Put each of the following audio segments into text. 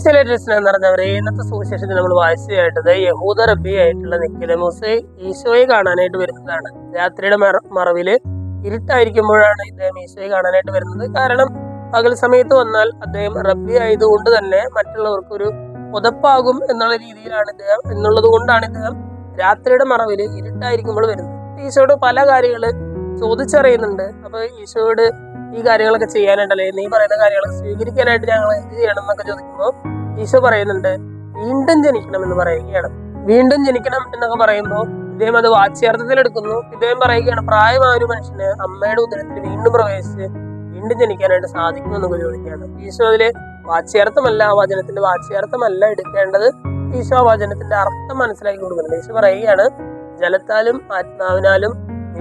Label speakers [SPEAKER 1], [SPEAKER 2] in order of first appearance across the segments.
[SPEAKER 1] ചില സ്നേഹം നിറഞ്ഞവരെ ഇന്നത്തെ സുവിശേഷത്തിൽ നമ്മൾ വായിച്ചു കേട്ടത് യഹൂദ റബ്ബി ആയിട്ടുള്ള നിക്കോദെമോസ് ഈശോയെ കാണാനായിട്ട് വരുന്നതാണ്. രാത്രിയുടെ മറവില് ഇരുട്ടായിരിക്കുമ്പോഴാണ് ഇദ്ദേഹം ഈശോയെ കാണാനായിട്ട് വരുന്നത്. കാരണം പകൽ സമയത്ത് വന്നാൽ അദ്ദേഹം റബ്ബി ആയതുകൊണ്ട് തന്നെ മറ്റുള്ളവർക്കൊരു പുതപ്പാകും എന്നുള്ള രീതിയിലാണ് ഇദ്ദേഹം എന്നുള്ളത് കൊണ്ടാണ് ഇദ്ദേഹം രാത്രിയുടെ മറവില് ഇരുട്ടായിരിക്കുമ്പോൾ വരുന്നത്. ഈശോയോട് പല കാര്യങ്ങള് ചോദിച്ചറിയുന്നുണ്ട്. അപ്പൊ ഈശോയോട് ഈ കാര്യങ്ങളൊക്കെ ചെയ്യാനായിട്ടല്ലേ, നീ പറയുന്ന കാര്യങ്ങളൊക്കെ സ്വീകരിക്കാനായിട്ട് ഞങ്ങൾ എന്ത് ചെയ്യണം എന്നൊക്കെ ചോദിക്കുമ്പോൾ ഈശോ പറയുന്നുണ്ട്, വീണ്ടും ജനിക്കണം എന്ന് പറയുകയാണ്. വീണ്ടും ജനിക്കണം എന്നൊക്കെ പറയുമ്പോൾ ഇദ്ദേഹം അത് വാച്യാർത്ഥത്തിൽ എടുക്കുന്നു. ഇദ്ദേഹം പറയുകയാണ്, പ്രായമായ ഒരു മനുഷ്യന് അമ്മയുടെ ഉദരത്തിൽ വീണ്ടും പ്രവേശിച്ച് വീണ്ടും ജനിക്കാനായിട്ട് സാധിക്കുമെന്നൊക്കെ ചോദിക്കുകയാണ്. ഈശോ അതില് വാച്യാർത്ഥമല്ല, ആ വചനത്തിന്റെ വാച്യാർത്ഥമല്ല എടുക്കേണ്ടത്. ഈശോ ആ വചനത്തിന്റെ അർത്ഥം മനസ്സിലാക്കി കൊടുക്കുന്നുണ്ട്. ഈശോ പറയുകയാണ്, ജലത്താലും ആത്മാവിനാലും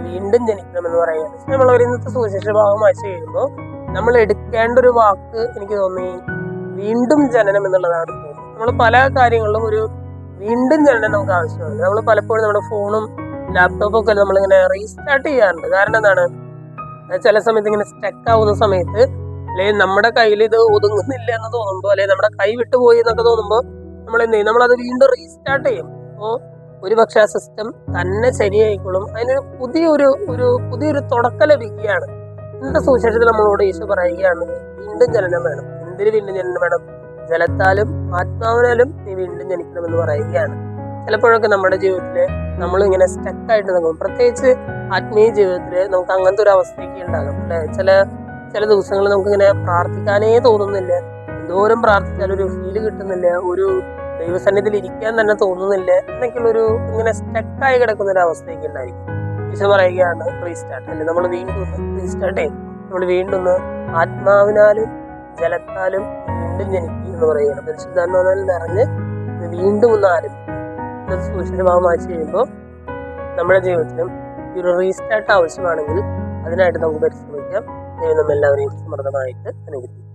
[SPEAKER 1] വീണ്ടും ജനിക്കണം എന്ന് പറയുകയാണ്. നമ്മൾ ഒരു ഇന്നത്തെ സുവിശേഷ ഭാഗം വായിച്ചു കഴിയുമ്പോൾ നമ്മൾ എടുക്കേണ്ട ഒരു വാക്ക് എനിക്ക് തോന്നി വീണ്ടും ജനനം എന്നുള്ളതാണ്. നമ്മൾ പല കാര്യങ്ങളിലും ഒരു വീണ്ടും ജനനം നമുക്ക് ആവശ്യമാണ്. നമ്മൾ പലപ്പോഴും നമ്മുടെ ഫോണും ലാപ്ടോപ്പും ഒക്കെ നമ്മളിങ്ങനെ റീസ്റ്റാർട്ട് ചെയ്യാറുണ്ട്. കാരണം എന്താണ്, ചില സമയത്ത് ഇങ്ങനെ സ്റ്റക്ക് ആവുന്ന സമയത്ത്, അല്ലെങ്കിൽ നമ്മുടെ കയ്യിൽ ഇത് ഒതുങ്ങുന്നില്ല എന്ന് തോന്നുമ്പോൾ, അല്ലെങ്കിൽ നമ്മുടെ കൈ വിട്ടുപോയി എന്നൊക്കെ തോന്നുമ്പോൾ നമ്മൾ എന്ത് ചെയ്യും, നമ്മളത് വീണ്ടും റീസ്റ്റാർട്ട് ചെയ്യും. അപ്പോൾ ഒരു പക്ഷെ ആ സിസ്റ്റം തന്നെ ശരിയായിക്കോളും. അതിനൊരു പുതിയൊരു തുടക്കം ലഭിക്കുകയാണ്. ഇന്നത്തെ സുവിശേഷത്തിൽ നമ്മളോട് ഈശോ പറയുകയാണ്, വീണ്ടും ജനനം വേണം. എന്തിന് വീണ്ടും ജനനം വേണം? ജലത്താലും ആത്മാവിനാലും നീ വീണ്ടും ജനിക്കണം എന്ന് പറയുകയാണ്. ചിലപ്പോഴൊക്കെ നമ്മുടെ ജീവിതത്തില് നമ്മൾ ഇങ്ങനെ സ്റ്റക്കായിട്ട് നിൽക്കും. പ്രത്യേകിച്ച് ആത്മീയ ജീവിതത്തില് നമുക്ക് അങ്ങനത്തെ ഒരു അവസ്ഥയൊക്കെ ഉണ്ടാകും അല്ലെ. ചില ദിവസങ്ങളിൽ നമുക്ക് ഇങ്ങനെ പ്രാർത്ഥിക്കാനേ തോന്നുന്നില്ല. എന്തോരം പ്രാർത്ഥിച്ചാലും ഒരു ഫീല് കിട്ടുന്നില്ല, ഒരു ദൈവസന്നിധിയിൽ ഇരിക്കാൻ തന്നെ തോന്നുന്നില്ല എന്നൊക്കെയുള്ളൊരു ഇങ്ങനെ സ്റ്റക്കായി കിടക്കുന്ന ഒരു അവസ്ഥയൊക്കെ ഉണ്ടായിരിക്കും. ഈശോ പറയുകയാണ്, റീസ്റ്റാർട്ട് അല്ലെ, നമ്മൾ വീണ്ടും റീസ്റ്റാർട്ട് ചെയ്യും. നമ്മൾ വീണ്ടും ആത്മാവിനാലും ജലത്താലും വീണ്ടും ജനിക്കും എന്ന് പറയുകയാണ്. പരിശുദ്ധാത്മാവിനാൽ നിറഞ്ഞ് വീണ്ടും ഒന്ന് ആരംഭിക്കും. സൂക്ഷിച്ച ഭാഗം വായിച്ചു കഴിയുമ്പോൾ നമ്മുടെ ജീവിതത്തിലും ഈ ഒരു റീസ്റ്റാർട്ട് ആവശ്യമാണെങ്കിൽ അതിനായിട്ട് നമുക്ക് പരിശ്രമിക്കാം. ദൈവം നമ്മെല്ലാവരെയും സമൃദ്ധമായിട്ട് അനുഗ്രഹിക്കും.